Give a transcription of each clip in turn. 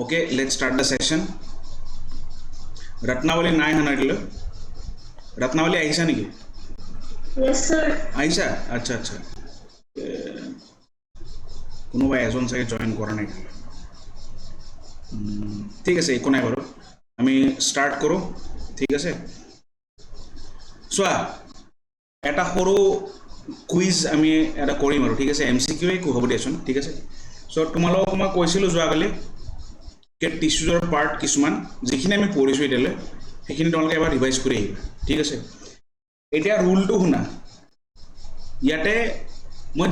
Okay, let's start the session. Ratnavali 900 Ratnavali Aisha niki? Yes, sir. Aisha? Acha acha. কোনোবা এজন চাগে join কৰা নাই ঠিক আছে একো নাই বাৰু আমি ষ্টাৰ্ট কৰোঁ ঠিক আছে চোৱা এটা সৰু কুইজ আমি এটা কৰিম আৰু ঠিক আছে MCQ হ'ব দিয়াচোন ঠিক আছে চ' তোমালোকক মই কৈছিলোঁ যোৱাকালি কে টিচুজৰ পাৰ্ট কিছুমান যিখিনি আমি পঢ়িছোঁ এতিয়ালৈ সেইখিনি তোমালোকে এবাৰ ৰিভাইজ কৰি আহিবা ঠিক আছে এতিয়া ৰুলটো শুনা ইয়াতে মই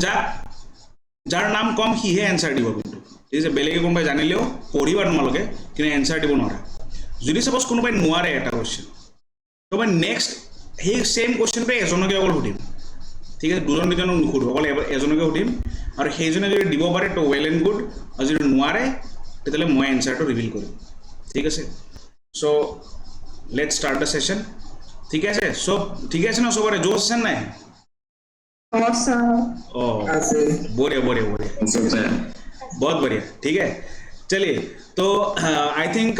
যাৰ নাম কম সিহে এনচাৰ দিব কিন্তু ঠিক আছে বেলেগে কোনোবাই জানিলেও পঢ়িবা তোমালোকে কিন্তু এনচাৰ দিব নোৱাৰা যদি সাপোজ কোনোবাই নোৱাৰে এটা কোৱেশ্চন তো মই নেক্সট সেই সেম কোৱেশ্চনটো এজনকে অকল সুধিম ঠিক আছে দুজন দুজনক নুসুধো অকল এজনকে সুধিম আৰু সেইজনে যদি দিব পাৰে তো ৱেল এণ্ড গুড আৰু যদি নোৱাৰে তেতিয়াহ'লে মই এনচাৰটো ৰিভিল কৰিম ঠিক আছে চ' লেটছ ষ্টাৰ্ট দ্য ছেশ্যন ঠিক আছে চব ঠিক আছে ন চবৰে জোচ আছে নাই Awesome. बढ़िया बढ़िया बढ़िया बहुत बढ़िया ठीक है चलिए तो I think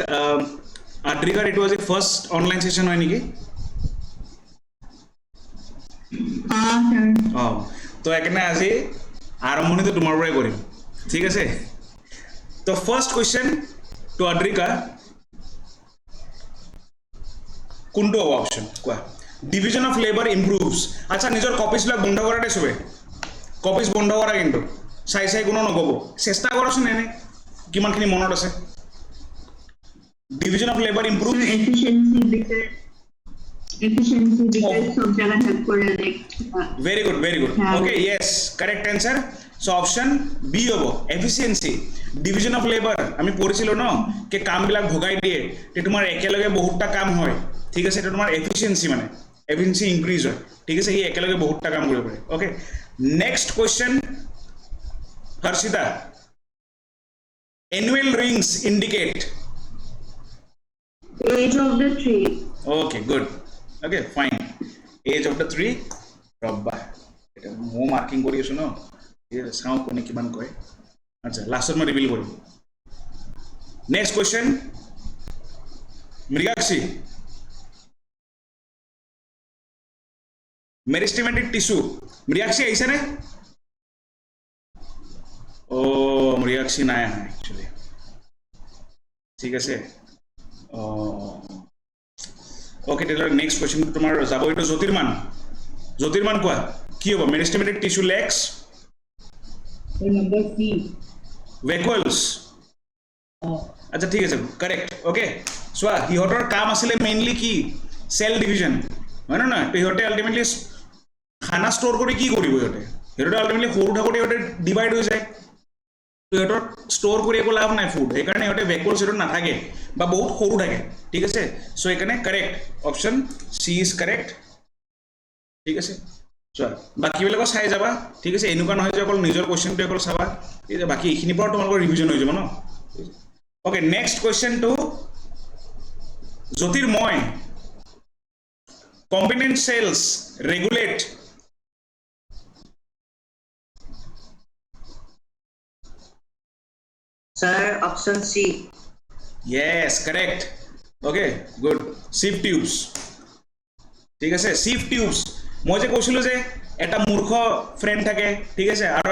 Adrika it was a first online session है नहीं तो एकने আজি আৰম্ভণিটো তোমাৰ পৰাই কৰিম ঠিক আছে তো ফাৰ্স্ট কোৱেশ্চন টু আদ্ৰিকা কোনটো অপচন কোৱা ডিভিজন অফ লেবাৰ ইমপ্ৰুভস আচ্ছা নিজৰ কপিজবিলাক বন্ধ কৰা দে সবে কপিজ বন্ধ কৰা কিন্তু চাই কোনো নকব চেষ্টা কৰচোন এনে কিমানখিনি মনত আছে division of labour improve Efficiency because সব জায়গায় হেল্প করে দেখ very good okay yes correct answer so option B হবো efficiency division of labor আমি পড়িছিল ন কে কামবিলাক ভগাই দিয়ে তে তোমাৰ একেলগে বহুতটা কাম হয় ঠিক আছে এটা তোমাৰ efficiency মানে efficiency increase হয় ঠিক আছে এই একেলগে বহুতটা কাম কৰিব পাৰে okay next question Harshitha annual rings indicate age of the tree okay good okay fine age of the tree ৰব্বা এটা মো মাৰ্কিং কৰি আছো ন এই চাও কোনে কিমান কয় আচ্ছা লাষ্টত মই ৰিভিল কৰিম next question Mrigakshi meristematic tissue Mrigakshi আহিছে নে ও মৃগাক্ষী নাই আহা একচুয়ালি ঠিক আছে ওকে তেতিয়াহ'লে নেক্সট কোৱেশ্চন তোমাৰ যাব এইটো জ্যোতিৰ্মান কোৱা কি হ'ব মেৰিষ্টেমেটিক টিস্যু লেক্স number C ভেকুৱেলছ আচ্ছা ঠিক আছে কাৰেক্ট ওকে চোৱা সিহঁতৰ কাম আছিলে মেইনলি কি সেল ডিভিজন হয় না তো সিহঁতে আলটিমেটলি খানা ষ্ট'ৰ কৰি কি কৰিব সিহঁতে আলটিমেটলি সৰু থাকোঁতে সিহঁতে ডিভাইড হৈ যায় তো সিহঁতৰ ষ্ট'ৰ কৰি একো লাভ নাই ফুড সেইকাৰণে সিহঁতে ভেকুৱেলছ সিহঁতৰ নাথাকে বা বহুত সৰু থাকে ঠিক আছে চ' সেইকাৰণে correct option C is correct ঠিক আছে চোৱা বাকীবিলাকক চাই যাবা ঠিক আছে এনেকুৱা নহয় যে অকল নিজৰ কুৱেশ্যনটো অকল চাবা ঠিক আছে বাকী এইখিনিৰ পৰা তোমালোকৰ ৰিভিজন হৈ যাব ন ওকে নেক্সট কুৱেশ্যনটো Jyotirmoy component cells regulate sir option C yes correct okay good sieve tubes ঠিক আছে sieve tubes মই যে কৈছিলোঁ যে এটা মূৰ্খ ফ্ৰেণ্ড থাকে ঠিক আছে আৰু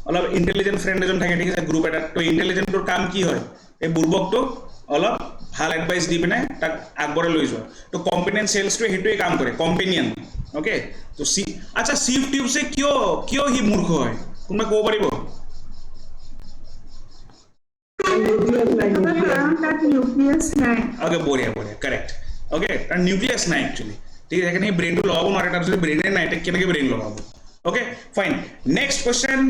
অলপ ইণ্টেলিজেণ্ট ফ্ৰেণ্ড এজন থাকে ঠিক আছে গ্ৰুপ এটা তো ইণ্টেলিজেণ্টটোৰ কাম কি হয় এই বুৰ্বকটো অলপ ভাল এডভাইচ দি পিনে তাক আগবঢ়াই লৈ যোৱা তো কম্পেনিয়ন চেলছটোৱে সেইটোৱে কাম কৰে কম্পেনিয়ন অ'কে তো আচ্ছা sieve tubes কিয় সি মূৰ্খ হয় কোনোবাই ক'ব পাৰিব nucleus নাই ওকে বঢ়িয়া কাৰেক্ট ওকে তাৰ নিউক্লিয়াছ নাই একচুৱেলি ঠিক আছে সেইকাৰণে ব্ৰেইনটো লগাব নোৱাৰে তাৰ যদি ব্ৰেইনে নাই তেতিয়া কেনেকৈ ব্ৰেইন লগাব ওকে ফাইন নেক্সট কুৱেশ্যন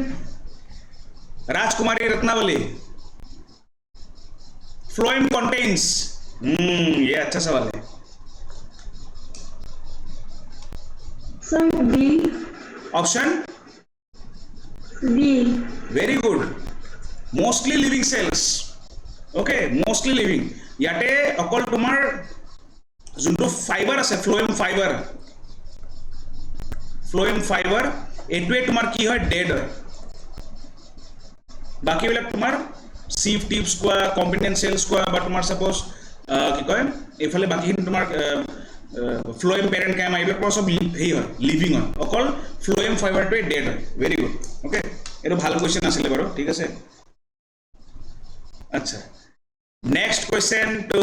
राजकुमारी रत्नावली फ्लोएम कंटेन्स ये अच्छा सवाल है sir B option B very good mostly living cells okay mostly living ইয়াতে অকল তোমাৰ যোনটো ফাইবাৰ আছে ফ্লোएम ফাইবাৰ এটোৱে তোমাৰ কি হয় ডেড হয় বাকিবিলাক তোমাৰ সিভ টিপস কোৱা কম্পিটেন্ট সেলস কোৱা বা তোমাৰ সাপোজ কি কয় এফালে বাকিখিনি তোমাৰ ফ্লোয়েম পেৰেন্ট কাইমা এইবিলাক পৰা সব হেই হয় লিভিং হয় অকল ফ্লোয়েম ফাইবাৰটোৱে ডেড হয় ভেৰি গুড ওকে এইটো ভাল কোৱেশ্চন আছিলে বাৰু ঠিক আছে আচ্ছা next question to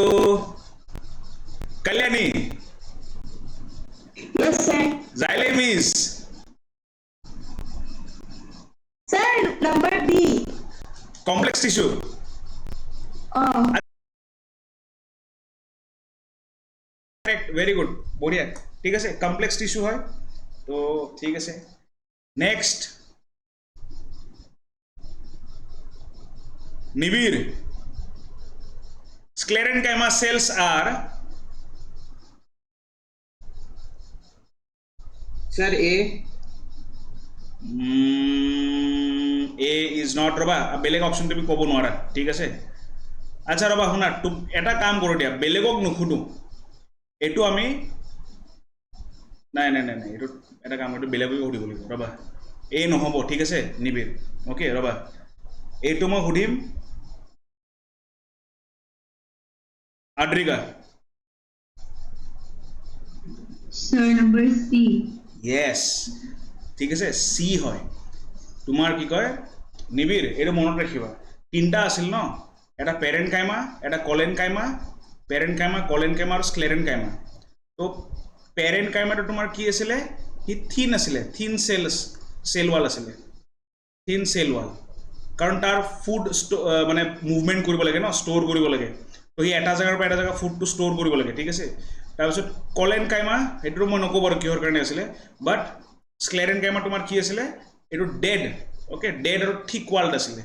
Kalyani Yes, sir. Xylem is Sir, number B. complex tissue Oh, correct very good বঢ়িয়া ঠিক আছে কমপ্লেক্স টিস্যু হয় তো ঠিক আছে নেক্সট নিবিড় sclerenchyma cells are Sir, A. A is not ৰবা বেলেগ অপশ্যন তুমি ক'ব নোৱাৰা ঠিক আছে আচ্ছা ৰবা শুনা এটা কাম কৰোঁ দিয়া বেলেগক নুসুধো এইটো আমি নাই নাই নাই নাই এইটো এটা কাম এইটো বেলেগকে সুধিব লাগিব ৰবা এই নহ'ব ঠিক আছে নিবিড় অ'কে ৰবা এইটো মই সুধিম আদ্ৰিকা sir, number C. য়েছ ঠিক আছে চি হয় তোমাৰ কি কয় নিবিড় এইটো মনত ৰাখিবা তিনিটা আছিল ন এটা পেৰেণ্ট কাইমা এটা কলেন কাইমা আৰু স্ক্লেৰেন কাইমা তো পেৰেণ্ট কাইমাটো তোমাৰ কি আছিলে সি থিন আছিলে থিন চেল ৱাল আছিলে থিন চেল ৱাল কাৰণ তাৰ ফুড মানে মুভমেণ্ট কৰিব লাগে ন ষ্ট'ৰ কৰিব লাগে তো সি এটা জেগাৰ পৰা এটা জেগা ফুডটো ষ্ট'ৰ কৰিব লাগে ঠিক আছে তাৰপিছত কলেন কাইমা সেইটো মই নকওঁ বাৰু কিহৰ কাৰণে আছিলে বাট স্ক্লেৰেন কাইমা তোমাৰ কি আছিলে এইটো ডেড অ'কে ডেড আৰু থিক ৱাল্ড আছিলে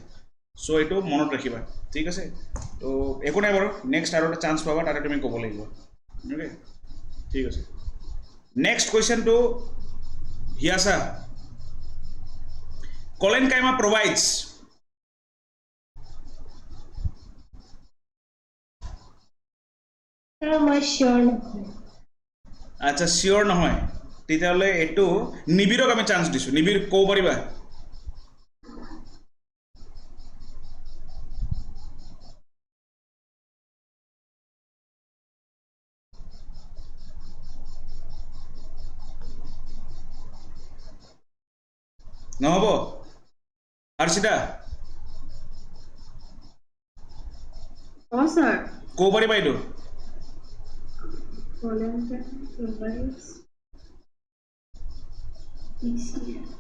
চ' এইটো মনত ৰাখিবা ঠিক আছে তো একো নাই বাৰু নেক্সট আৰু এটা চান্স পাবা তাতে তুমি ক'ব লাগিব অ'কে ঠিক আছে নেক্সট কুৱেশ্যনটো হিয়াছা কলেনকাইমা প্ৰভাইডছ Sir, মই sure. আচ্ছা চিয়'ৰ নহয় তেতিয়াহ'লে এইটো নিবিড়ক আমি চান্স দিছোঁ নিবিড় ক'ব পাৰিবা নহ'ব হৰ্ষিতা Oh, sir. ক'ব পাৰিবা এইটো Volunteer provides PCS.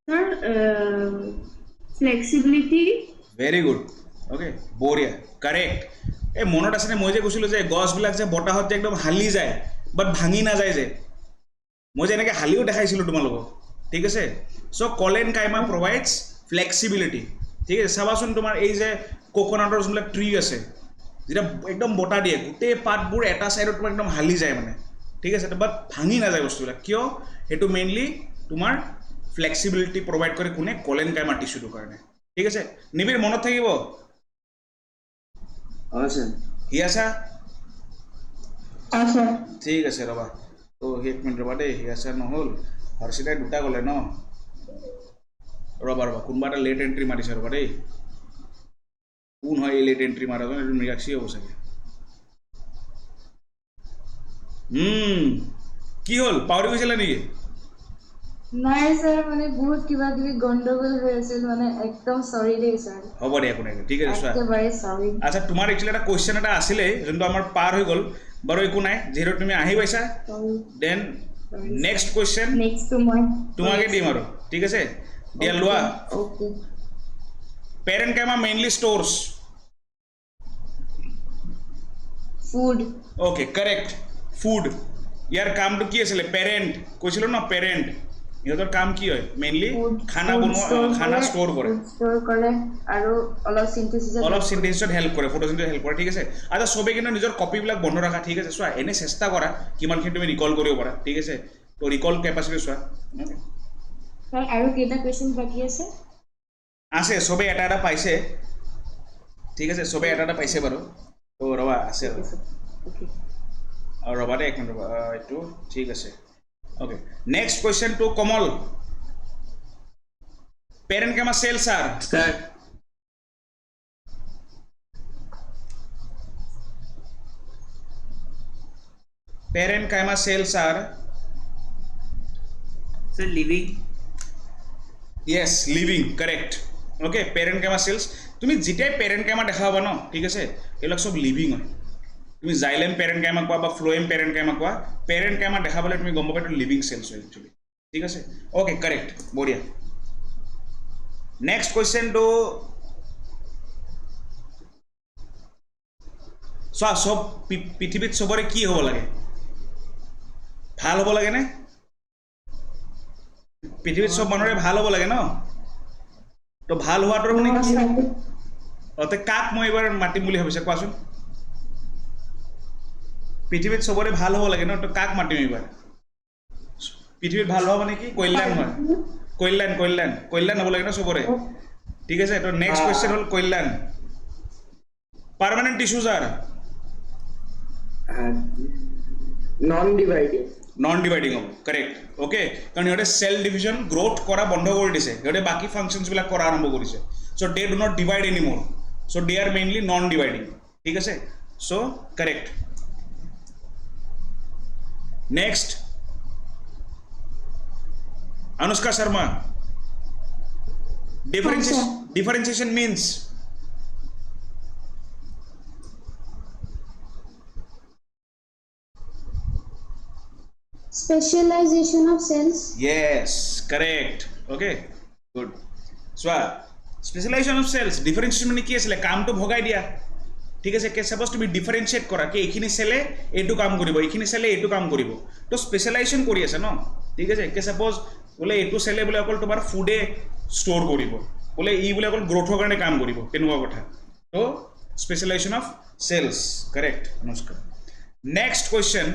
Sir, flexibility. Very good okay বঢ়িয়া কাৰেক্ট এই মনত আছেনে মই যে কৈছিলোঁ যে গছবিলাক যে বতাহত যে একদম হালি যায় বাট ভাঙি নাযায় যে মই যে এনেকৈ হালিও দেখাইছিলোঁ তোমালোকক ঠিক আছে চ' কলেনকাইমা প্ৰভাইডছ ফ্লেক্সিবিলিটি ঠিক আছে চাবাচোন তোমাৰ এই যে কোকোনাটৰ যোনবিলাক ট্ৰি আছে যেতিয়া একদম বতাহ দিয়ে গোটেই পাতবোৰ এটা ছাইডত তোমাৰ একদম হালি যায় মানে ঠিক আছে বাট ভাঙি নাযায় বস্তুবিলাক কিয় সেইটো মেইনলি তোমাৰ ফ্লেক্সিবিলিটি প্ৰভাইড কৰে কোনে কলেনকাইমা টিস্যুটোৰ কাৰণে ঠিক আছে নিবিড় মনত থাকিব Oh, sir. হিয়াছা Oh, sir. ঠিক আছে ৰবা তো এক মিনিট ৰবা দেই হিয়াছা নহ'ল হৰ্ষিতাই দুটা ক'লে ন ৰবা কোনোবা এটা লেট এণ্ট্ৰি মাৰিছে ৰবা দেই কোন হয় এই লেট এণ্ট্ৰি মাৰাজন এইটো মৃগাক্ষী হ'ব চাগে কি হ'ল পাহৰি গৈছিলা নেকি নাই স্যাৰ মানে বহুত কিবা কিবি গন্ডগোল হৈ আছিল মানে একদম সৰি দেই স্যাৰ হ'ব দে একো নাই ঠিক আছে চোৱা একেবাৰে সৰি আচ্ছা তোমাৰ একচুৱেলি এটা কুৱেশ্যন এটা আছিলে যোনটো আমাৰ পাৰ হৈ গ'ল বাৰু একো নাই যিহেতু তুমি আহি পাইছা then next question next two মই তোমাকে দিম আৰু ঠিক আছে দিয়া লোৱা okay parenchyma mainly stores food okay correct food ইয়াৰ কামটো কি আছিলে পেৰেণ্ট কৈছিলোঁ ন পেৰেণ্ট ইহঁতৰ কাম কি হয় মেইনলি খানা বনোৱা খানা ষ্ট'ৰ কৰে ষ্ট'ৰ কৰে আৰু অলপ চিন্থেচিছত হেল্প কৰে ফটোচিন্থেচিছত হেল্প কৰে ঠিক আছে আচ্ছা চবে কিন্তু নিজৰ কপিবিলাক বন্ধ ৰাখা ঠিক আছে চোৱা এনে চেষ্টা কৰা কিমানখিনি তুমি ৰিকল কৰিব পাৰা ঠিক আছে তো ৰিকল কেপাচিটি চোৱা অ'কে স্যাৰ আৰু কেইটা কোৱেশ্চন বাকি আছে আছে চবে এটা এটা পাইছে ঠিক আছে চবে এটা এটা পাইছে বাৰু তো ৰবা আছে আৰু ওকে আৰু ৰবা দেই এক মিনিট ৰবা এইটো ঠিক আছে okay next question to Kamal parenchyma cells আৰ Sir. parenchyma cells are Sir, living. yes living correct okay parenchyma cells তুমি যেটাই parenchyma দেখা পাবা ন ঠিক আছে এইবিলাক সব লিভিং হয় তুমি জাইলেম parenchyma কোৱা বা ফ্লোয়েম parenchyma কোৱা parenchyma দেখা পালে তুমি গম পাবা এইটো লিভিং সেলস হয় একচুয়ালি ঠিক আছে ওকে কারেক্ট বঢ়িয়া নেক্সট কোয়েশ্চন তো চোৱা সব পৃথিৱীত সবৰে কি হ'ব লাগে ভাল হ'ব লাগে নে পৃথিৱীত সব মানুহৰে ভাল হ'ব লাগে ন তো ভাল হোৱাটোৰ মানে কি অতে কাক মই এবাৰ মাতিম বুলি ভাবিছে কোৱাচোন পৃথিৱীত সবৰে ভাল হ'ব লাগে ন তো কাক মাতিম এবাৰ পৃথিৱীত ভাল হোৱা মানে কি কল্যাণ হয় কল্যাণ কল্যাণ কল্যাণ হ'ব লাগে ন সবৰে ঠিক আছে তো নেক্সট কোয়েশ্চন হ'ল কল্যাণ permanent tissues R Non-dividing. Non dividing হ'ব কাৰেক্ট অ'কে কাৰণ সিহঁতে চেল ডিভিজন গ্ৰ'থ কৰা বন্ধ কৰি দিছে সিহঁতে বাকী ফাংচনছবিলাক কৰা আৰম্ভ কৰিছে so' they do not divide any more so' they are mainly non dividing ঠিক আছে so' correct next Anushka Sharma differentiation means Specialization of cells. yes correct okay good so specialization of cells differentiation মানে কি আছিল কামটো ভগাই দিয়া ঠিক আছে কে সাপোজ তুমি ডিফারেন্সিয়েট কৰা কি এইখিনি সেলে এইটো কাম কৰিব এইখিনি সেলে এইটো কাম কৰিব তো স্পেশালাইজেশন কৰি আছে ন ঠিক আছে কে সাপোজ বলে এইটো সেলে বলে অকল তোমাৰ ফুডে ষ্ট'ৰ কৰিব বলে ই বলে অকল গ্ৰোথৰ কাৰণে কাম কৰিব তেনেকুৱা কথা তো স্পেশালাইজেশন অফ সেলস কাৰেক্ট নমস্কাৰ নেক্সট কোয়েশ্চন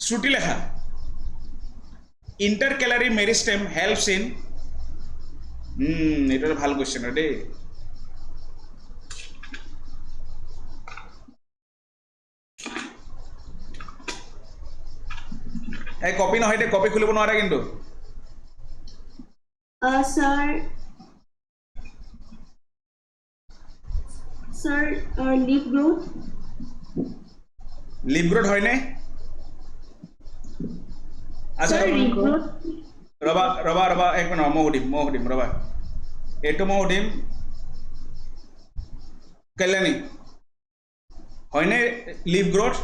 শ্ৰুতি লেখা ইন্টারক্যালারি মেরিস্টেম হেল্পস ইন এটা ভাল কোয়েশ্চন দেই এই কপি নহয় দে কপি খুলিব নোৱাৰে কিন্তু Sir, leaf growth. Leaf growth হয়নে আচ্ছা Sir, leaf growth. ৰবা ৰবা ৰবা এক মিনিট মই সুধিম ৰবা এইটো মই সুধিম কল্যাণী হয়নে লিভ গ্ৰোথ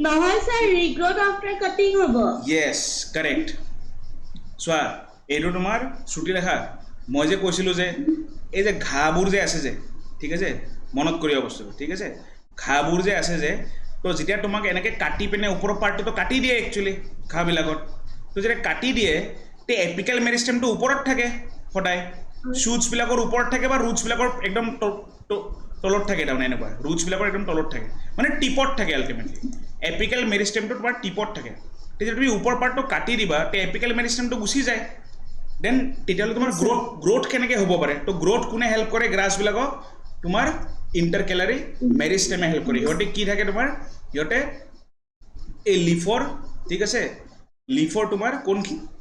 নহয় sir, regrowth after cutting হ'ব. য়েছ কাৰেক্ট চোৱা এইটো তোমাৰ শ্ৰুতি ৰেখা মই যে কৈছিলোঁ যে এই যে ঘাঁবোৰ যে আছে যে ঠিক আছে মনত কৰিবা বস্তুটো ঠিক আছে ঘাঁবোৰ যে আছে যে তো যেতিয়া তোমাক এনেকৈ কাটি পিনে ওপৰৰ পাৰ্টটোতো কাটি দিয়ে একচুৱেলি ঘাঁহবিলাকত তো যেতিয়া কাটি দিয়ে তে এপিকেল মেৰিষ্টেমটো ওপৰত থাকে সদায় শ্বুটছবিলাকৰ ওপৰত থাকে বা ৰুটছবিলাকৰ একদম তলত থাকে তাৰমানে এনেকুৱা ৰুটছবিলাকৰ একদম তলত থাকে মানে টিপত থাকে আল্টিমেটলি এপিকেল মেৰিষ্টেমটো তোমাৰ টিপত থাকে তেতিয়া তুমি ওপৰ পাৰ্টটো কাটি দিবা তে এপিকেল মেৰিষ্টেমটো গুচি যায় দেন তেতিয়াহ'লে তোমাৰ গ্ৰোথ কেনেকৈ হ'ব পাৰে তো গ্ৰোথ কোনে হেল্প কৰে গ্ৰাছবিলাকক তোমাৰ ইণ্টাৰকেলাৰী মেৰিষ্টেমে হেল্প কৰে সিহঁতে কি থাকে তোমাৰ সিহঁতে এই লিফৰ ঠিক আছে লিফৰ তোমাৰ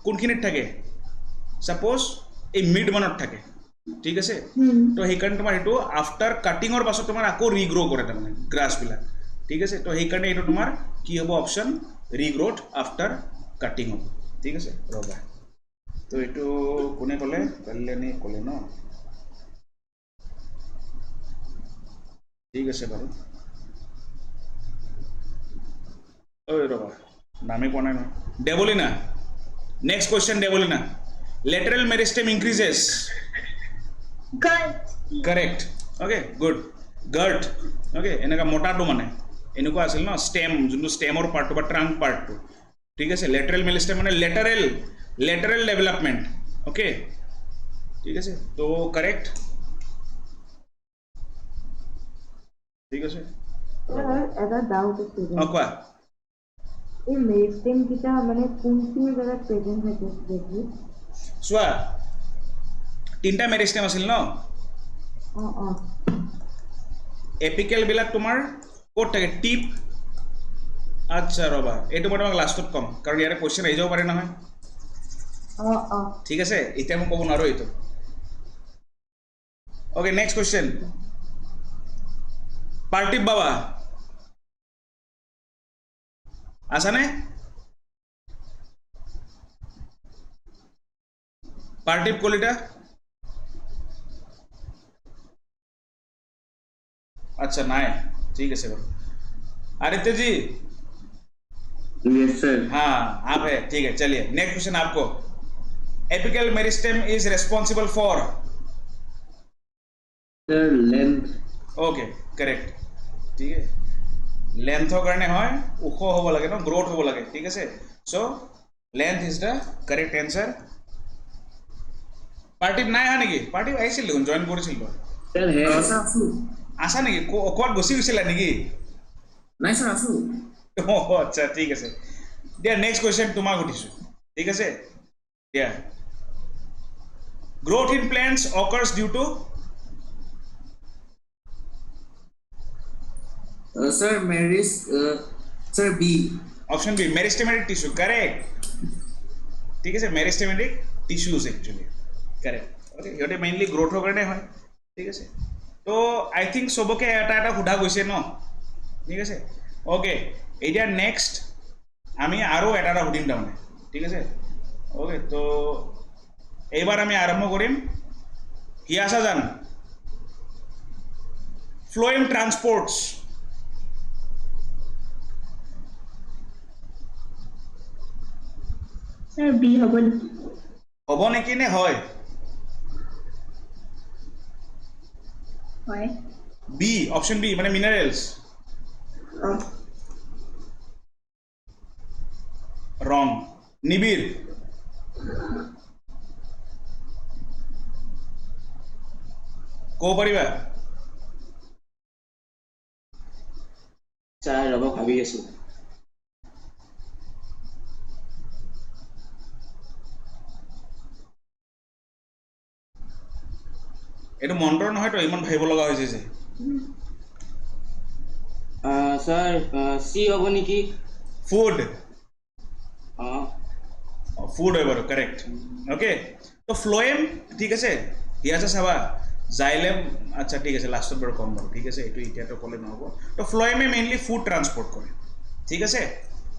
কোনখিনিত থাকে ছাপ'জ এই মিড মানত থাকে ঠিক আছে তো সেইকাৰণে তোমাৰ এইটো আফটাৰ কাটিঙৰ পাছত তোমাৰ আকৌ ৰিগ্ৰ' কৰে তাৰমানে গ্ৰাছবিলাক ঠিক আছে তো সেইকাৰণে এইটো তোমাৰ কি হ'ব অপশ্যন ৰিগ্ৰ'থ আফটাৰ কাটিং হ'ব ঠিক আছে ৰ'বা তো এইটো কোনে ক'লে কল্যাণী ক'লে ন ঠিক আছে বাৰু ঐ ৰ'বা নামেই পোৱা নাই নহয় Debolina next question Debolina lateral meristem increases Gut. Correct okay good girth okay এনেকুৱা মোটাটো মানে এনেকুৱা আছিল ন ষ্টেম যোনটো ষ্টেমৰ পাৰ্টটো বা ট্ৰাংক পাৰ্টটো ঠিক আছে লেটাৰেল মেৰিষ্টেম মানে লেটাৰেল ডেভেলপমেণ্ট অ'কে ঠিক আছে তো কাৰেক্ট ঠিক আছে এটা ডাউট আছে অঁ কোৱা এই মেৰিষ্টেম কেইটা মানে কোনখিনি জেগাত প্ৰেজেণ্ট থাকে দেখি চোৱা তিনিটা মেৰিষ্টেম আছিল ন অঁ এপিকেলবিলাক তোমাৰ ক'ত থাকে টিপ আচ্ছা ৰ'বা এইটো মই তোমাক লাষ্টত ক'ম কাৰণ ইয়াৰে কুৱেশ্যন আহি যাব পাৰে নহয় অঁ ঠিক আছে এতিয়া মই ক'ব নোৱাৰোঁ এইটো অ'কে নেক্সট কুৱেশ্যন পাৰ্থিৱ বাবা আছানে পাৰ্থিৱ কলিতা আচ্ছা নাই ঠিক আছে বাৰু आदित्य जी यस सर हाँ आप है ठीक है चलिए नेक्स्ट क्वेश्चन आपको apical meristem is responsible for sir length okay correct ठीक है लेंथर কাৰণে হয় ওখ হ'ব লাগে ন গ্ৰোথ হ'ব লাগে ঠিক আছে so length is the correct answer পাৰ্টিভ নাই হা নেকি পাৰ্টিভ আহিছিল দেখোন জয়েন কৰিছিল তো सर है আছা নেকি ক'ত গুচি গৈছিলা নেকি নাই স্যার আসু ও আচ্ছা ঠিক আছে দিয়া নেক্সট কোয়েশ্চন তোমাক সুধিছো ঠিক আছে দিয়া growth in plants occurs due to sir মেরিস sir B option B meristematic tissue correct ठीक है meristematic tissues actually correct okay इहते मेनली ग्रोथर কাৰণে হয় ঠিক আছে তো আই থিংক সবকে এটা এটা সুধা গৈছে ন ঠিক আছে ওকে এতিয়া নেক্সট আমি আৰু এটা এটা সুধিম তাৰমানে ঠিক আছে ওকে তো এইবাৰ আমি আৰম্ভ কৰিম হিয়াসা জান ফ্লোয়েম ট্রান্সপোর্টস স্যার বি হ'ব নেকি হ'ব নেকি নে হয় হয় বি অপশন বি মানে মিনারেলস রং নিবিড় কব পাৰিবা सर रब भाबी आसु এইটো মন্ত্ৰ নহয় তো ইমান ভাবিব লগা হৈছে যে सर सी होबो नेकी ফুড हां ফুড হয় বাৰু কারেক্ট ওকে তো ফ্লোয়েম ঠিক আছে হিয়াসা চাবা জাইলেম আচ্ছা ঠিক আছে লাস্টত বাৰু কম বাৰু ঠিক আছে এইটো এতিয়াতো ক'লে নহ'ব তো ফ্লোয়েমে মেইনলি ফুড ট্রান্সপোর্ট কৰে ঠিক আছে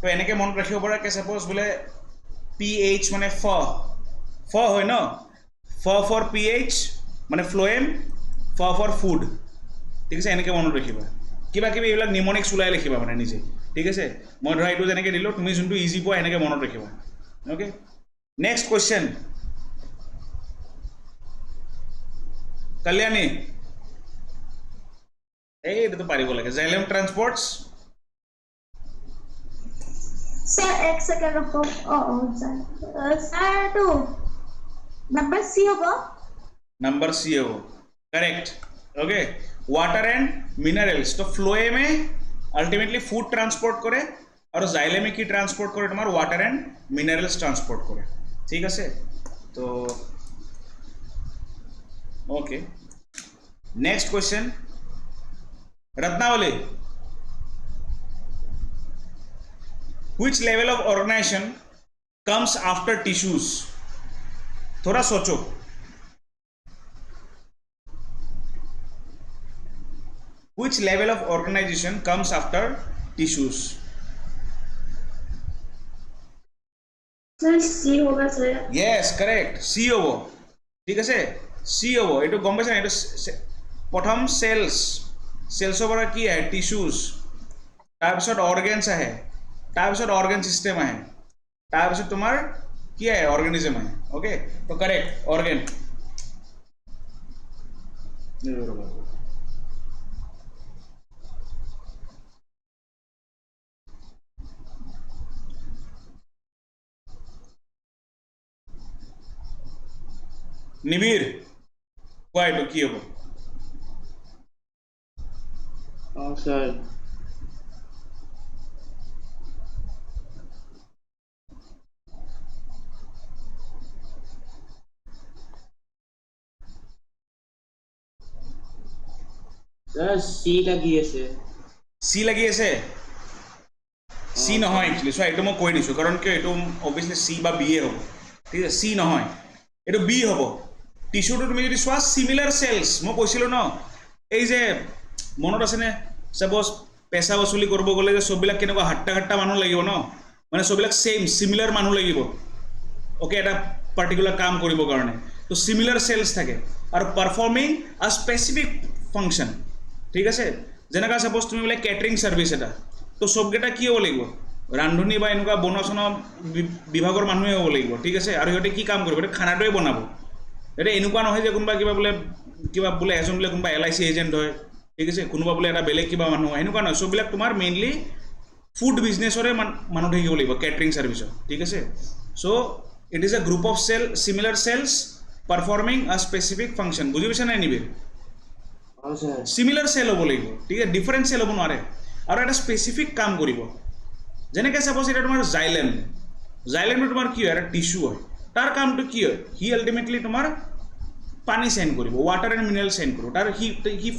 তো এনেকৈ মনত ৰাখিব পৰা কে সাপোজ বোলে পিএইচ মানে ফ হয় ন ফৰ পিএইচ মানে ফ্লোয়েম ফৰ ফুড ঠিক আছে এনেকৈ মনত ৰাখিবা কিবা কিবি এইবিলাক নিমনিক্স ওলাই লিখিবা মানে নিজে ঠিক আছে মই ধৰা এইটো যেনেকৈ দিলোঁ তুমি যোনটো ইজি পোৱা এনেকৈ মনত ৰাখিবা ওকে নেক্সট কুৱেশ্যন कल्याणी এইটো পাৰিব লাগে জাইলেম ট্ৰান্সপোৰ্টস স্যাৰ এক সেকেন্ড ৰখক স্যাৰ এইটো নাম্বাৰ সি হ'ব नंबर सी है वो correct okay water and minerals तो फ्लोएमे अल्टीमेटली फूड ट्रांसपोर्ट करे और जाइलेमे की ट्रांसपोर्ट करे तुम्हार वाटर एंड मिनरल्स ट्रांसपोर्ट करे ठीक है तो okay next question Ratnavali which level of organization comes after tissues थोड़ा सोचो which level of organization comes after tissues sir C होगा sir yes correct c hobo ঠিক আছে c hobo eto গম পাইছা eto প্ৰথম cells পৰা কি আহে tissues তাৰ পিছত organs আহে তাৰ পিছত organ system আহে তাৰ পিছত তোমাৰ কি আহে organism আহে okay তো correct organ নিবিড় কোৱা এইটো কি হ'ব सर सर सी लगी আছে চি লাগি আছে চি নহয় একচুৱেলি চোৱা এইটো মই কৈ দিছোঁ কাৰণ কিয় এইটো অবভিয়াছলি চি বা বি এ হ'ব ঠিক আছে চি নহয় এইটো বি হ'ব টিস্যুটো তুমি যদি চোৱা চিমিলাৰ চেলছ মই কৈছিলোঁ ন এই যে মনত আছেনে চাপ'জ পেচা বসুলি কৰিব গ'লে যে চববিলাক কেনেকুৱা হাট্টা মানুহ লাগিব ন মানে চববিলাক ছেইম চিমিলাৰ মানুহ লাগিব ওকে এটা পাৰ্টিকুলাৰ কাম কৰিবৰ কাৰণে তো চিমিলাৰ চেলছ থাকে আৰু পাৰফৰ্মিং আ স্পেচিফিক ফাংচন ঠিক আছে যেনেকুৱা ছাপ'জ তুমি বোলে কেটাৰিং ছাৰ্ভিচ এটা তো চবকেইটা কি হ'ব লাগিব ৰান্ধনি বা এনেকুৱা বনোৱা চনোৱা বিভাগৰ মানুহে হ'ব লাগিব ঠিক আছে আৰু সিহঁতে কি কাম কৰিব সিহঁতে খানাটোৱে বনাব এতিয়া এনেকুৱা নহয় যে কোনোবা কিবা বোলে এজন বোলে কোনোবা LIC এজেণ্ট হয় ঠিক আছে কোনোবা বোলে এটা বেলেগ কিবা মানুহ এনেকুৱা নহয় চববিলাক তোমাৰ মেইনলি ফুড বিজনেছৰে মানুহ থাকিব লাগিব কেটাৰিং ছাৰ্ভিচত ঠিক আছে so' it is a group of similar cells performing a specific function বুজি পাইছা নাই নিবিৰ অঁ ছাৰ চিমিলাৰ চেল হ'ব লাগিব ঠিক আছে ডিফাৰেণ্ট চেল হ'ব নোৱাৰে আৰু এটা স্পেচিফিক কাম কৰিব যেনেকৈ ছাপ'জ এতিয়া তোমাৰ জাইলেমটো তোমাৰ কি হয় এটা টিচু হয় তাৰ কামটো কি হয় সি আল্টিমেটলি তোমাৰ পানী চেণ্ড কৰিব ৱাটাৰ এণ্ড মিনাৰেল চেণ্ড কৰিব তাৰ সি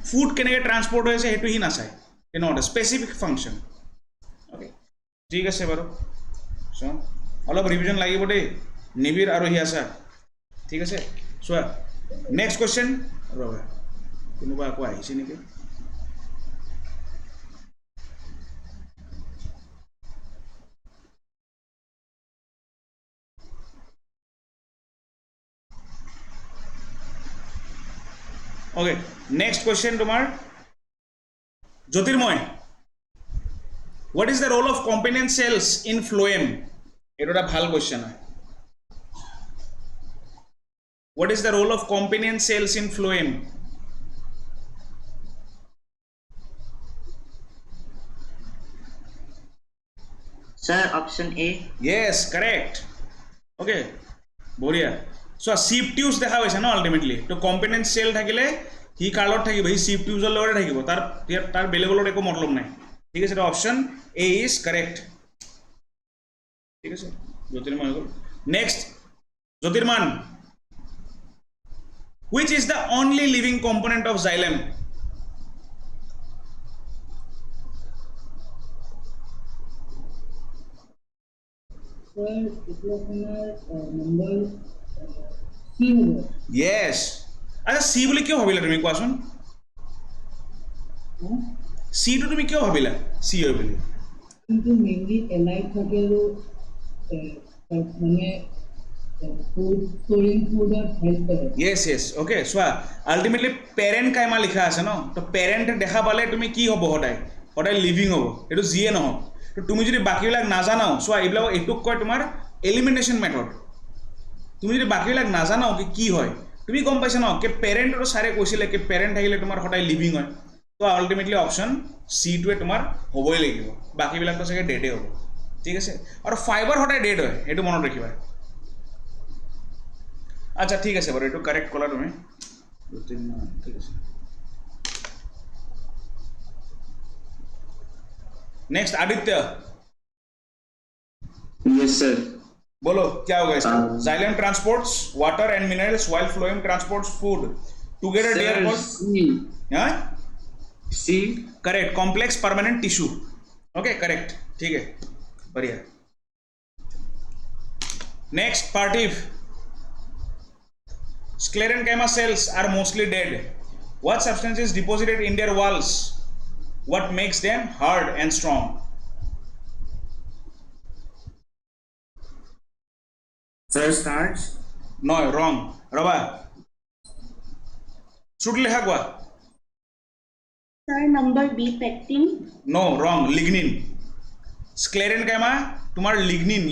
ফুড কেনেকৈ ট্ৰান্সপৰ্ট হৈ আছে সেইটো সি নাচায় তেনেকুৱা স্পেচিফিক ফাংচন অ'কে ঠিক আছে বাৰু চ' অলপ ৰিভিজন লাগিব দেই নিবিৰ আৰু হিয়াছা ঠিক আছে চোৱা নেক্সট কুৱেশ্যন ৰ'বা কোনোবা আকৌ আহিছে নেকি Okay, next question tomar Jyotirmoy, what is the role of component cells in phloem? It's a bhal question. What is the role of component cells in phloem? Sir, option A. Yes, correct. Okay, boria. So sieve tubes দেখা হৈছে ন ultimately তো component cell থাকিলে হি কালত থাকিব হি sieve tubes লগতে থাকিব তাৰ বেলেগৰ একো মতলব নাই ঠিক আছে এটা অপশন এ ইজ কারেক্ট ঠিক আছে জ্যোতির্মান গল next জ্যোতির্মান which is the only living component of xylem yes আচ্ছা সি বুলি কিয় ভাবিলা তুমি কোৱাচোন সি তো তুমি কিয় ভাবিলা সি হয় বুলি কিন্তু মেইনলি এলাইট থাকে আৰু মানে ফুড ষ্টৰিং ফুডত হেল্প কৰে yes yes okay চোৱা আল্টিমেটলি পেৰেণ্ট কাইমা লিখা আছে ন তো পেৰেণ্ট দেখা পালে তুমি কি হ'ব সদায় লিভিং হ'ব এইটো যিয়ে নহওক তো তুমি যদি বাকীবিলাক নাজানাও চোৱা এইবিলাক এইটোক কয় তোমাৰ এলিমিনেশ্যন মেথড তুমি যদি বাকীবিলাক নাজানাও কি হয় তুমি গম পাইছা ন কি পেৰেণ্ট আৰু ছাৰে কৈছিলে কি পেৰেণ্ট থাকিলে তোমাৰ সদায় লিভিং হয় তো আল্টিমেটলি অপশ্যন চিটোৱে তোমাৰ হ'বই লাগিব বাকীবিলাকতো চাগে ডেডে হ'ব ঠিক আছে আৰু ফাইবাৰ সদায় ডেড হয় সেইটো মনত ৰাখিবা আচ্ছা ঠিক আছে বাৰু এইটো কাৰেক্ট ক'লা তুমি ঠিক আছে नेक्स्ट आदित्य Yes, sir. बोलो क्या होगा इसका xylem transports water and minerals while phloem transports food together they are called C. हाँ C. Correct complex permanent tissue okay correct ठीक है बढ़िया next पार्टिव sclerenchyma cells are mostly dead what substance is deposited in their walls what makes them hard and strong Sir, starch. no wrong Raba should lekha kwa Sir, number B, pectin. no wrong lignin sclerenchyma তোমাৰ lignin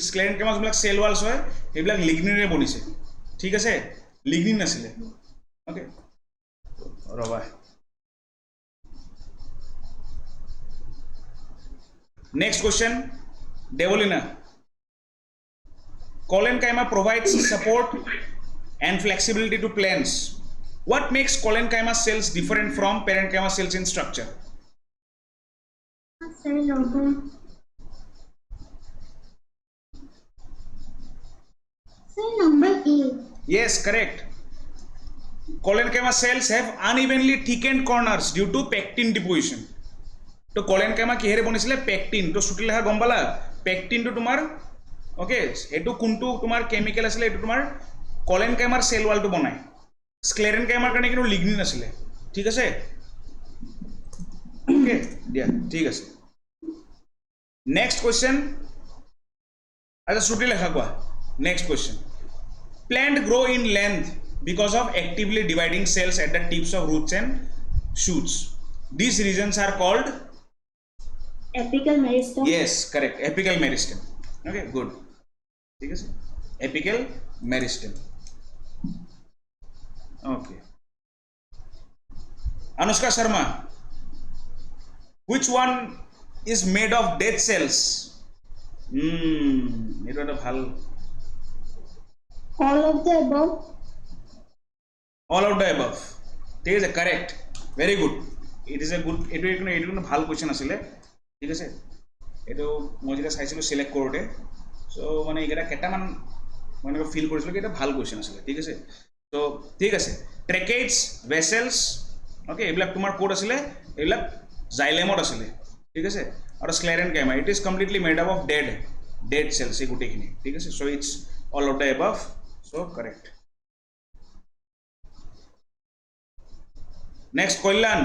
sclerenchyma যিবিলাক cell ওয়ালছ হয় সেইবিলাক ligninৰে বনিছে ঠিক আছে lignin আছিলে okay ৰবা Next question, Devolina. Collenchyma provides support and flexibility to plants. What makes collenchyma cells different from parenchyma cells in structure? Sir, number. Sir, number A. Yes, correct. Collenchyma cells have unevenly thickened corners due to pectin deposition. তো collenchyma কিহেৰে বনিছিলে pectin তো ছুটি লেখা গম পালা পেকটিনটো তোমাৰ okay এইটো কোনটো তোমাৰ কেমিকেল আছিলে এইটো তোমাৰ কলেনকাইমাৰ সেল ওয়ালটো বনায় স্ক্লেৰেনকাইমাৰ কাৰণে কিন্তু লিগনিন আছিলে ঠিক আছে ওকে দিয়া ঠিক আছে নেক্সট কোয়েশ্চেন আচ্ছা শ্রুতি লেখা কোৱা next question plant grow in length because of actively dividing cells at the tips of roots and shoots these regions are called Apical meristem. yes correct apical meristem okay good ঠিক আছে apical meristem okay Anushka Sharma which one is made of dead cells এটা একটা ভাল All of the above. all of the above ঠিক আছে correct very good it is a good এইটো কোনো ভাল কুৱেশ্যন আছিলে ঠিক আছে এইটো মই যেতিয়া চাইছিলোঁ চিলেক্ট কৰোঁতে চ' মানে এইকেইটা কেইটামান মই এনেকৈ ফিল কৰিছিলোঁ কি এটা ভাল কুৱেশ্যন আছিলে ঠিক আছে ত' ঠিক আছে ট্ৰেকেটছ ভেচেলছ অ'কে এইবিলাক তোমাৰ ক'ত আছিলে এইবিলাক জাইলেমত আছিলে ঠিক আছে আৰু sclerenchyma it is completely made up of dead cells এই গোটেইখিনি ঠিক আছে so' it's all of the above so' correct Next, Kollan.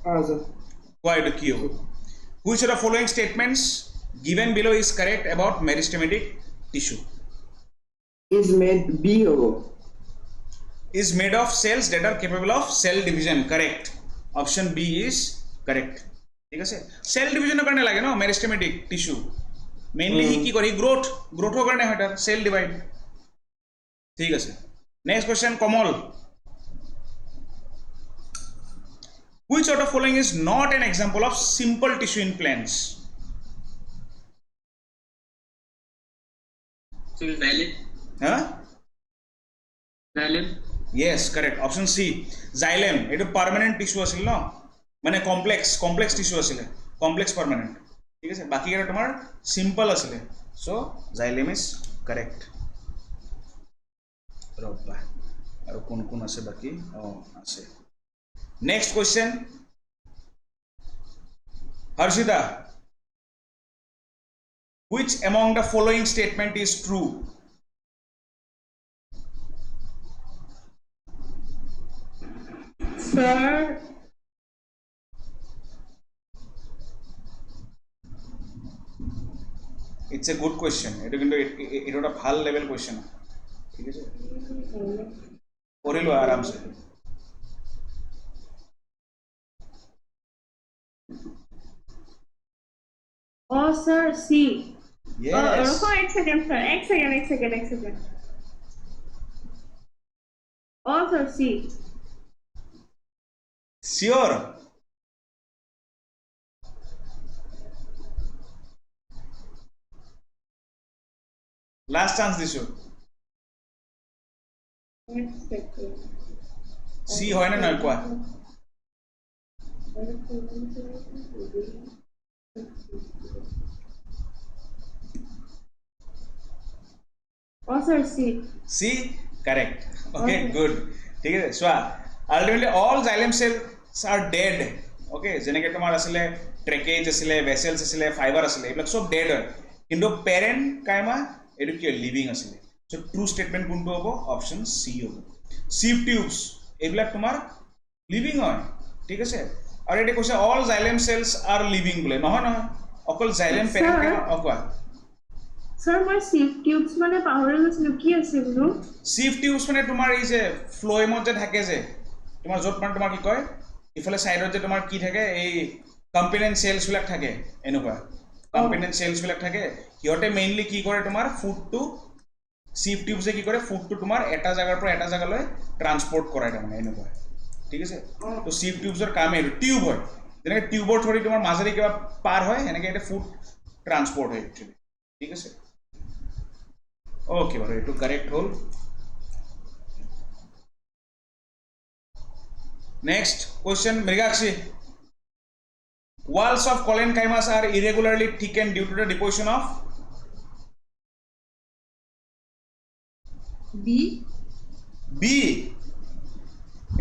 sir. Why do Q? Which of the following statements given below is correct about meristematic tissue? Is made B hobo. Is made of cells that are capable of cell division. Correct. Option B is correct. ঠিক আছে cell ডিভিজনের কারণে লাগে না meristematic tissue mainly হি কি করে গ্রোথর কারণে হয় এটা সেল ডিভাইড ঠিক আছে next question Kamal Which of the following is not an example of simple tissue in plants? Valid. Huh? Valid. Yes, correct. Option C. Xylem. It is permanent tissue asil no? মানে complex tissue asile. Complex permanent. ঠিক আছে বাকি এটা তোমার simple asile. So xylem is correct. রব্বা আর কোন আছে বাকি আছে Next question, Harshita. Which among the following statement is true? Sir, It's a good question. এটা কিন্তু এটা একটা ভাল লেভেল কোয়েশ্চেন ঠিক আছে পড়িলো আরামসে oh sir, C. Yes. One second, sir. One second. Oh sir, C. Sure. Last chance দিছো One second. সি হয় না নয় কোৱা Oh sir, C. C correct okay good ঠিক আছে চোৱা ultimately all xylem cells are dead okay যেনেকৈ তোমাৰ আছিলে ট্ৰেকেজ আছিলে ভেচেলছ আছিলে ফাইবাৰ আছিলে এইবিলাক সব ডেড হয় কিন্তু পেৰেণ্ট কাইমা এইটো কি লিভিং আছিলে চ' ট্ৰু ষ্টেটমেণ্ট কোনটো হ'ব অপশ্যন চি হ'ব চিভ টিউবছ এইবিলাক তোমাৰ লিভিং হয় ঠিক আছে আৰু এতিয়া কৈছে all xylem cells are living বোলে নহয় অকল xylem পেৰেণ্ট কাইমা কোৱা Sir, my sieve tubes মানে পাহৰি গৈছিলো কি আছিল নো চিভ টিউবছ মানে তোমাৰ এই যে ফ্লোয়েমত যে থাকে যে তোমাৰ য'ত মানে তোমাৰ কি কয় ইফালে চাইডত যে তোমাৰ কি থাকে এই কম্পনেণ্ট চেলছবিলাক থাকে এনেকুৱা কম্পনেণ্ট চেলছবিলাক থাকে সিহঁতে মেইনলি কি কৰে তোমাৰ ফুডটো চিভ টিউবছে কি কৰে ফুডটো তোমাৰ এটা জাগাৰ পৰা এটা জাগালৈ ট্ৰান্সপৰ্ট কৰাই তাৰমানে এনেকুৱা ঠিক আছে তো চিভ টিউবছৰ কাম এইটো টিউব হয় যেনেকৈ টিউবৰ থ্ৰুদি তোমাৰ মাজেদি কিবা পাৰ হয় সেনেকৈ এটা ফুড ট্ৰান্সপৰ্ট হয় একচুৱেলি ঠিক আছে ওকে বাৰু এইটো কাৰেক্ট হ'ল next question Mrigakshi walls of collenchymas are irregularly thickened due to the deposition of B. B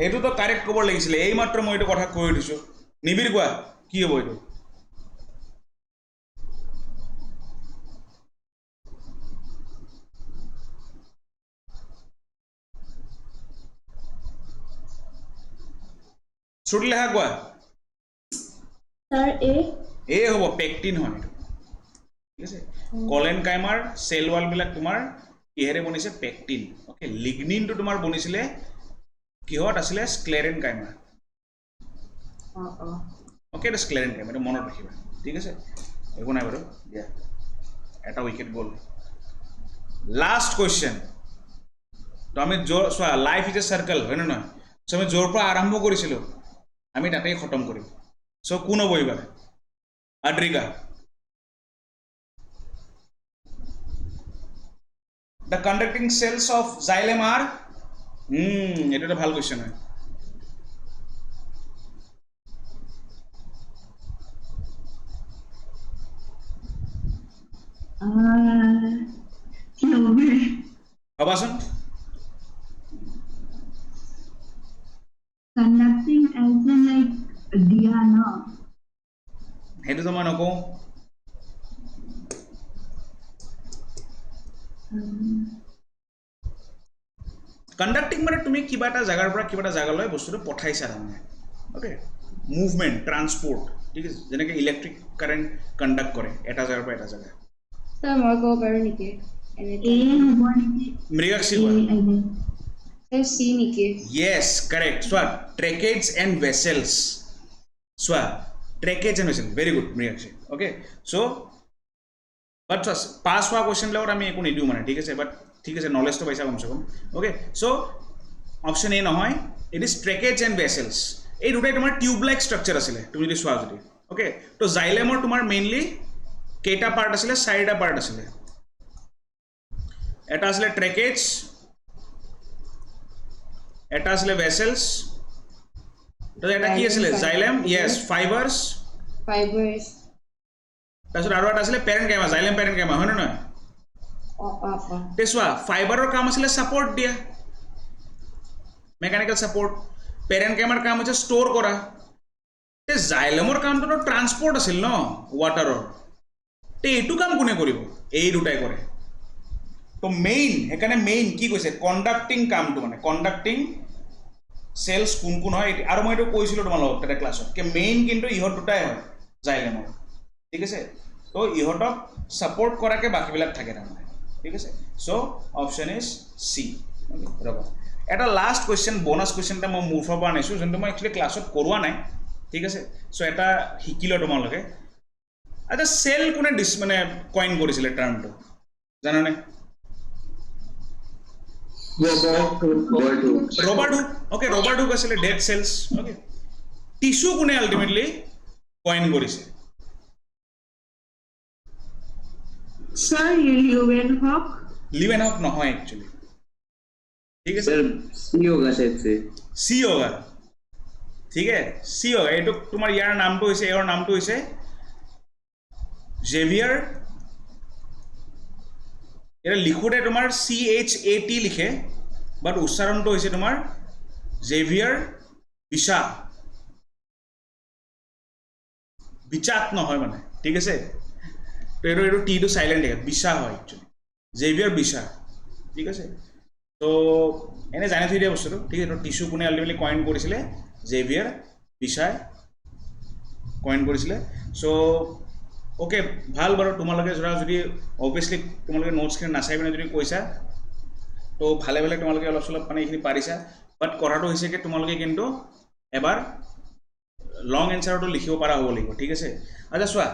এইটো তো কারেক্ট ক'ব লাগিছিলে এই মাত্ৰ মই এইটো কথা কৈ দিছো নিবিৰ কোৱা কি হ'ব এইটো শ্ৰুতি লেখা কোৱা Sir, A. এ হ'ব পেকটিন হয় এইটো ঠিক আছে কলেন কাইমাৰ চেল ৱালবিলাক তোমাৰ কিহেৰে বনিছে পেকটিন অ'কে লিগনিনটো তোমাৰ বনিছিলে কিহত আছিলে স্ক্লেৰেন কাইমাৰ অ'কে এইটো স্ক্লেৰেন কাইমাৰ এইটো মনত ৰাখিবা ঠিক আছে একো নাই বাৰু দিয়া এটা উইকেট গ'ল লাষ্ট কুৱেশ্যন তো আমি য'ৰ চোৱা লাইফ ইজ এ চাৰ্কেল হয় নে নহয় চ' আমি য'ৰ পৰা আৰম্ভ কৰিছিলোঁ আমি তাতেই খতম কৰিম চ' কোন হ'ব এইবাৰ আদ্ৰিকা The conducting cells of xylem are এটা একটা ভাল কোয়েশ্চন হয় কি হবে ভাবাচোন conducting as in like Diana. সেইটো তো মই নকওঁ কণ্ডাক্টিং মানে তুমি কিবা এটা জাগাৰ পৰা কিবা এটা জাগালৈ বস্তুটো পঠাইছা তাৰমানে অ'কে মুভমেণ্ট ট্ৰান্সপৰ্ট ঠিক আছে যেনেকৈ ইলেক্ট্ৰিক কাৰেণ্ট কণ্ডাক্ট কৰে এটা জাগাৰ পৰা এটা জাগা Sir, মই ক'ব পাৰোঁ নেকি A হ'ব নেকি মৃগাক্ষী A কোৱা I think. Sir, C নেকি য়েছ কাৰেক্ট চোৱা ট্ৰেকেটছ এণ্ড ভেচেলছ চোৱা tracheids and vessel very good Mrigakshi okay so' but পাছ হোৱা কুৱেশ্যনবিলাকত আমি একো নিদিওঁ মানে ঠিক আছে বাট ঠিক আছে নলেজটো পাইছা কমচে কম অ'কে চ' অপশ্যন এ নহয় ইট ইজ ট্ৰেকেটছ এণ্ড ভেচেলছ এই দুটাই তোমাৰ টিউব লাইক ষ্ট্ৰাকচাৰ আছিলে তুমি যদি চোৱা যদি অ'কে তো জাইলেমৰ তোমাৰ মেইনলি কেইটা পাৰ্ট আছিলে চাৰিটা পাৰ্ট আছিলে এটা আছিলে ট্ৰেকেটছ এটা আছিলে ভেচেলছ তো এটা কি আছিলে জাইলেম য়েছ ফাইবাৰ্ছ Fibers. তাৰপিছত আৰু এটা আছিলে পেৰেণ্ট কেমা জাইলেম পেৰেণ্ট কেমা হয় নে নহয় তে চোৱা ফাইবাৰৰ কাম আছিলে ছাপৰ্ট দিয়া মেকানিকেল ছাপৰ্ট পেৰেণ্ট কেমাৰ কাম হৈছে ষ্ট'ৰ কৰা তে জাইলেমৰ কামটোতো ট্ৰান্সপৰ্ট আছিল ন ৱাটাৰৰ তে এইটো কাম কোনে কৰিব এই দুটাই কৰে তো মেইন সেইকাৰণে মেইন কি কৈছে কণ্ডাক্টিং কামটো মানে কণ্ডাক্টিং চেলছ কোন কোন হয় আৰু মই এইটো কৈছিলোঁ তোমালোকক তাতে ক্লাছত কি মেইন কিন্তু ইহঁত দুটাই হয় জাইলেমৰ ঠিক আছে তো ইহঁতক ছাপৰ্ট কৰাকৈ বাকীবিলাক থাকে তাৰমানে ঠিক আছে চ' অপশ্যন ইজ চি ৰ'বা এটা লাষ্ট কুৱেশ্যন ব'নাছ কুৱেশ্যন এটা মই মোৰ ফালৰ পৰা আনিছোঁ যোনটো মই একচুৱেলি ক্লাছত কৰোৱা নাই ঠিক আছে চ' এটা শিকিলোঁ তোমালোকে আচ্ছা চেল কোনে মানে কইন কৰিছিলে টাৰ্মটো জানানে Robert Hooke okay Robert Hooke আছিলে ডেড চেলছ অ'কে টিচু কোনে আল্টিমেটলি কইন কৰিছে Sir, Leeuwenhoek. লিভেনহক নহয় একচুৱেলি ঠিক আছে सर सी होगा शायद से চি হোগা ঠিক আছে চি হোগা এইটো তোমাৰ ইয়াৰ নামটো হৈছে এওঁৰ নামটো হৈছে জেভিয়াৰ এটা লিখোঁতে তোমাৰ CHAT লিখে বাট উচ্চাৰণটো হৈছে তোমাৰ জেভিয়াৰ বিশা বিচাত নহয় মানে ঠিক আছে তো এইটো টিটো চাইলেণ্ট থাকে বিশা হয় একচুৱেলি জেভিয়াৰ বিশা ঠিক আছে তো এনে জানি থৈ দিয়া বস্তুটো ঠিক আছে টিচু কোনে আল্টিমেটলি কইন কৰিছিলে জেভিয়াৰ বিশাই কইন কৰিছিলে চ' অ'কে ভাল বাৰু তোমালোকে ধৰা যদি অভিয়াছলি তোমালোকে নোটছখিনি নাচাই পিনে যদি কৈছা তো ভালে ভালে তোমালোকে অলপ চলপ মানে এইখিনি পাৰিছা বাট কথাটো হৈছে কি তোমালোকে কিন্তু এবাৰ লং এনচাৰটো লিখিব পৰা হ'ব লাগিব ঠিক আছে আচ্ছা চোৱা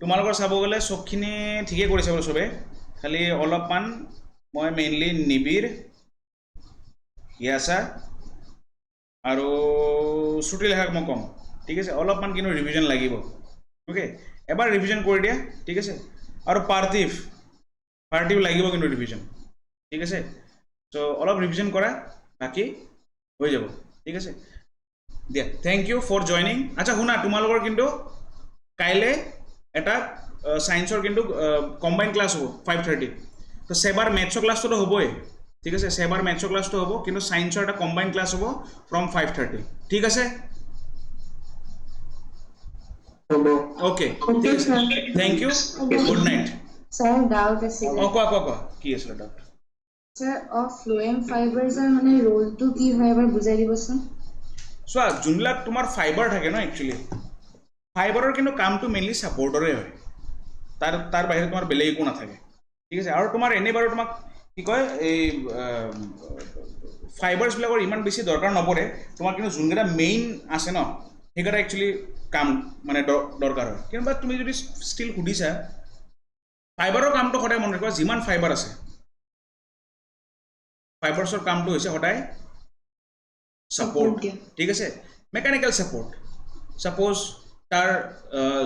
তোমালোকৰ চাব গ'লে চবখিনি ঠিকে কৰিছে বাৰু চবে খালি অলপমান মই মেইনলি নিবিৰ হিয়াছা আৰু শ্ৰুতি লেখাক মই ক'ম ঠিক আছে অলপমান কিন্তু ৰিভিজন লাগিব অ'কে এবাৰ ৰিভিজন কৰি দিয়া ঠিক আছে আৰু পাৰ্থিৱ লাগিব কিন্তু ৰিভিজন ঠিক আছে চ' অলপ ৰিভিজন কৰা বাকী হৈ যাব ঠিক আছে দিয়া থেংক ইউ ফৰ জইনিং আচ্ছা শুনা তোমালোকৰ কিন্তু কাইলৈ এটা ছায়েন্সৰ কিন্তু কম্বাইন ক্লাছ হ'ব 5:30 তো সেবাৰ মেথছৰ ক্লাছটোতো হ'বই ঠিক আছে সেবাৰ মেথছৰ ক্লাছটো হ'ব কিন্তু ছায়েন্সৰ এটা কম্বাইন ক্লাছ হ'ব ফ্ৰম 5:30 ঠিক আছে অ'কে ঠিক আছে thank you good night Sir, doubt আছিলে অঁ কোৱা কি আছিলে ডাউট Sir, ফ্লোৱেম ফাইবাৰ্ছৰ মানে ৰোলটো কি হয় এবাৰ বুজাই দিবচোন চোৱা যোনবিলাক তোমাৰ ফাইবাৰ থাকে ন একচুৱেলি ফাইবাৰৰ কিন্তু কামটো মেইনলি ছাপৰ্টৰে হয়, তাৰ বাহিৰে তোমাৰ বেলেগ একো নাথাকে, ঠিক আছে। আৰু তোমাৰ এনেই বাৰু তোমাক কি কয় এই ফাইবাৰ্ছবিলাকৰ ইমান বেছি দৰকাৰ নপৰে, তোমাৰ কিন্তু যোনকেইটা মেইন আছে ন সেইকেইটা একচুৱেলি কাম মানে দৰকাৰ হয়। কিন্তু বা তুমি যদি ষ্টিল সুধিছা ফাইবাৰৰ কামটো সদায় মনত ৰাখিবা, যিমান ফাইবাৰ আছে ফাইবাৰ্ছৰ কামটো হৈছে সদায় ছাপৰ্ট, ঠিক আছে। মেকানিকেল ছাপৰ্ট, ছাপ'জ তাৰ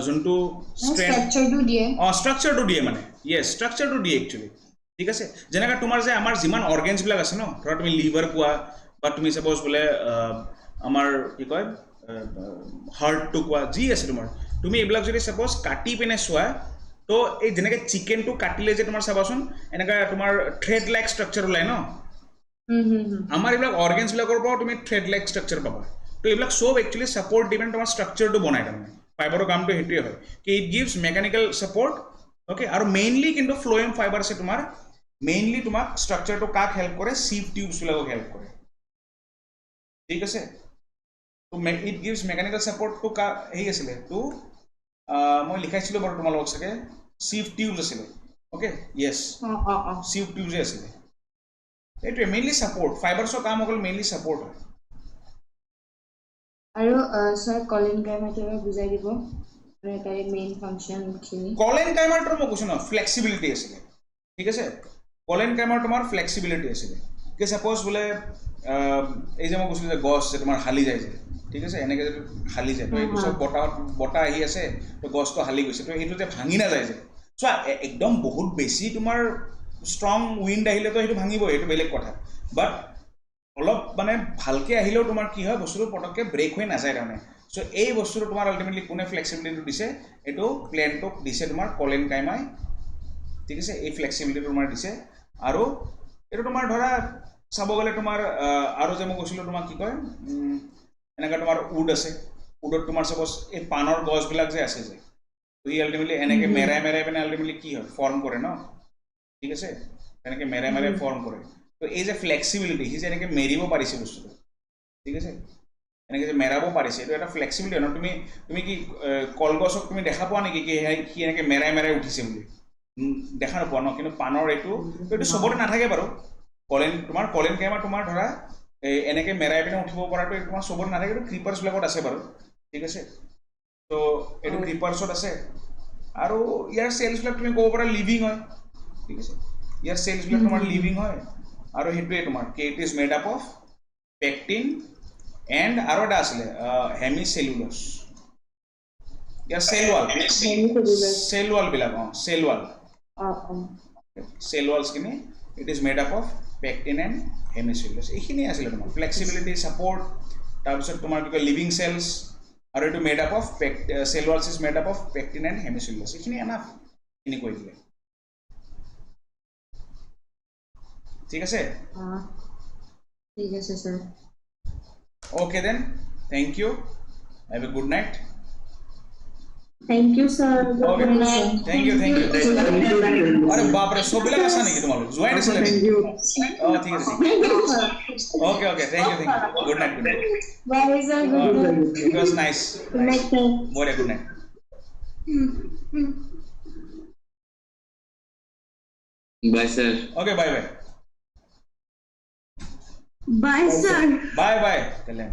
যোনটো ষ্ট্ৰাকচাৰটো দিয়ে ষ্ট্ৰাকচাৰটো দিয়ে মানে য়েছ ষ্ট্ৰাকচাৰটো দিয়ে একচুৱেলি, ঠিক আছে। যেনেকৈ তোমাৰ যে আমাৰ যিমান অৰ্গেনছবিলাক আছে ন, ধৰা তুমি লিভাৰ কোৱা বা তুমি ছাপ'জ বোলে আমাৰ কি কয় হাৰ্টটো কোৱা, যি আছে তোমাৰ, তুমি এইবিলাক যদি ছাপ'জ কাটি পিনে চোৱা তো এই যেনেকৈ চিকেনটো কাটিলে যে তোমাৰ চাবাচোন এনেকুৱা তোমাৰ থ্ৰেড লাইক ষ্ট্ৰাকচাৰ ওলাই ন, আমাৰ এইবিলাক অৰ্গেনছবিলাকৰ পৰাও তুমি থ্ৰেড লাইক ষ্ট্ৰাকচাৰ পাবা। তো এইবিলাক চব একচুৱেলি ছাপৰ্ট দি পিনে তোমাৰ ষ্ট্ৰাকচাৰটো বনাই তাৰমানে ফাইবাৰৰ কামটো সেইটোৱে হয় কি it gives mechanical support, okay. আৰু মেইনলি কিন্তু ফ্ল'য়েম ফাইবাৰ আছে তোমাৰ মেইনলি তোমাক ষ্ট্ৰাকচাৰটো কাক হেল্প কৰে, চিভ টিউবছবিলাকক হেল্প কৰে, ঠিক আছে। তো ইট গিভছ মেকানিকেল ছাপৰ্টটো হেৰি আছিলে তো মই লিখাইছিলোঁ বাৰু তোমালোকক চাগে চিভ টিউবছ আছিলে, অ'কে য়েছ চিভ টিউবছে আছিলে, এইটোৱে মেইনলি ছাপৰ্ট। ফাইবাৰ্ছৰ কাম অকল মেইনলি ছাপৰ্ট হয়। আৰু ছাৰ কলিন কাইমাৰটো বুজাই দিব মানে তাৰে মেইন ফাংচনখিনি। কলেন কাইমাৰটোৰ মই কৈছোঁ ন ফ্লেক্সিবিলিটি আছিলে, ঠিক আছে। কলেন কাইমাৰ তোমাৰ ফ্লেক্সিবিলিটি আছিলে কি ছাপ'জ বোলে এই যে মই কৈছিলোঁ যে গছ যে তোমাৰ হালি যায় যে, ঠিক আছে, এনেকৈ যদি হালি যায় তো এইটো চব বতাহ আহি আছে তো গছটো হালি গৈছে, তো সেইটো যে ভাঙি নাযায় যে চোৱা একদম বহুত বেছি তোমাৰ ষ্ট্ৰং উইণ্ড আহিলেতো সেইটো ভাঙিবই, সেইটো বেলেগ কথা, বাট অলপ মানে ভালকৈ আহিলেও তোমাৰ কি হয় বস্তুটো পটককৈ ব্ৰেক হৈ নাযায় তাৰমানে। চ' এই বস্তুটো তোমাৰ আল্টিমেটলি কোনে ফ্লেক্সিবিলিটিটো দিছে, এইটো প্লেনটোক দিছে তোমাৰ কলেন কাইমাই, ঠিক আছে। এই ফ্লেক্সিবিলিটিটো তোমাৰ দিছে। আৰু এইটো তোমাৰ ধৰা চাব গ'লে তোমাৰ আৰু যে মই কৈছিলোঁ তোমাক কি কয় এনেকৈ তোমাৰ উড আছে, উডত তোমাৰ ছাপ'জ এই পাণৰ গছবিলাক যে আছে যে সি আল্টিমেটলি এনেকৈ মেৰাই পিনে আল্টিমেটলি কি হয় ফৰ্ম কৰে ন, ঠিক আছে, এনেকৈ মেৰাই ফৰ্ম কৰে। তো এই যে ফ্লেক্সিবিলিটি সি যে এনেকৈ মেৰিব পাৰিছে বস্তুটো, ঠিক আছে, এনেকৈ যে মেৰাব পাৰিছে, এইটো এটা ফ্লেক্সিবিলিটি হয় ন। তুমি কি কলগছক তুমি দেখা পোৱা নেকি কি সি এনেকৈ মেৰাই উঠিছে বুলি, দেখা নোপোৱা ন। কিন্তু পাণৰ এইটো চবতে নাথাকে বাৰু, কলেন কাইমাৰ তোমাৰ ধৰা এনেকৈ মেৰাই পিনে উঠিব পৰাটো এইটো তোমাৰ চবতে নাথাকে, এইটো ক্ৰিপাৰ্ছবিলাকত আছে বাৰু, ঠিক আছে। তো এইটো ক্ৰিপাৰ্ছত আছে। আৰু ইয়াৰ চেলছবিলাক তুমি ক'ব পাৰা লিভিং হয়, ঠিক আছে, ইয়াৰ চেলছবিলাক তোমাৰ লিভিং হয়। আৰু সেইটোৱে তোমাৰ it is made up of pectin and আৰু এটা আছিলে হেমিচেলুলছ, ইয়াৰ চেল ৱালবিলাক চেল ৱালছখিনি it is made up of pectin and hemicellulose, এইখিনিয়ে আছিলে তোমাৰ ফ্লেক্সিবিলিটি ছাপৰ্ট, তাৰপিছত তোমাৰ কি কয় লিভিং চেলছ, আৰু এইটো made up of cell walls is made up of pectin and hemicellulose, এইখিনি এনাফ, এইখিনি কৈ দিলে, ঠিক আছে। ঠিক আছে sir. Okay then, thank you. Have a good night. Thank you, sir. Okay. Thank you. अरे बाप रे सोबिला कसा नहीं कि तुम्हारे ज्वाइन असेल नहीं? Oh ठीक है ठीक. Okay. Thank you. Good night. Bye sir. Good night. It was nice. Good night, sir. बोले good night. Bye, sir. Okay bye. Bye, sir. Bye. Tell them.